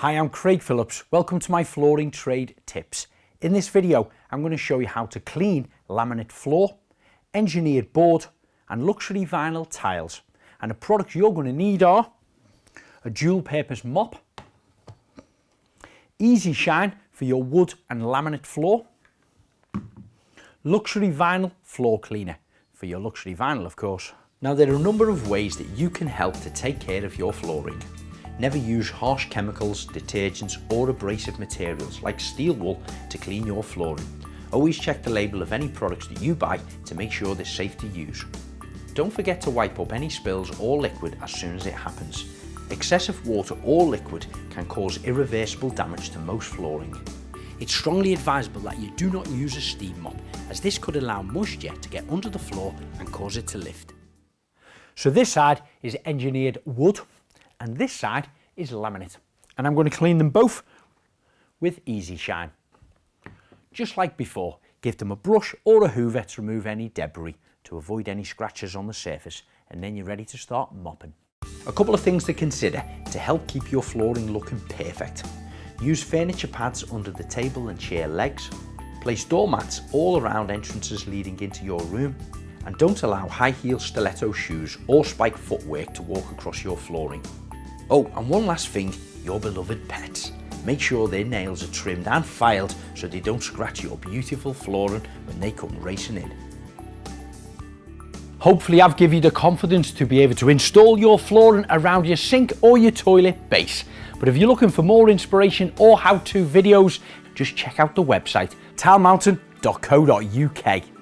Hi, I'm Craig Phillips. Welcome to my flooring trade tips. In this video, I'm going to show you how to clean laminate floor, engineered board and luxury vinyl tiles. And the products you're going to need are a dual purpose mop, Easy Shine for your wood and laminate floor, luxury vinyl floor cleaner for your luxury vinyl, of course. Now, there are a number of ways that you can help to take care of your flooring. Never use harsh chemicals, detergents or abrasive materials like steel wool to clean your flooring. Always check the label of any products that you buy to make sure they're safe to use. Don't forget to wipe up any spills or liquid as soon as it happens. Excessive water or liquid can cause irreversible damage to most flooring. It's strongly advisable that you do not use a steam mop, as this could allow moisture to get under the floor and cause it to lift. So this side is engineered wood and this side is laminate, and I'm going to clean them both with Easy Shine. Just like before, give them a brush or a hoover to remove any debris to avoid any scratches on the surface, and then you're ready to start mopping. A couple of things to consider to help keep your flooring looking perfect. Use furniture pads under the table and chair legs. Place doormats all around entrances leading into your room, and don't allow high heel stiletto shoes or spike footwear to walk across your flooring. Oh, and one last thing, your beloved pets. Make sure their nails are trimmed and filed so they don't scratch your beautiful flooring when they come racing in. Hopefully I've given you the confidence to be able to install your flooring around your sink or your toilet base. But if you're looking for more inspiration or how-to videos, just check out the website tilemountain.co.uk.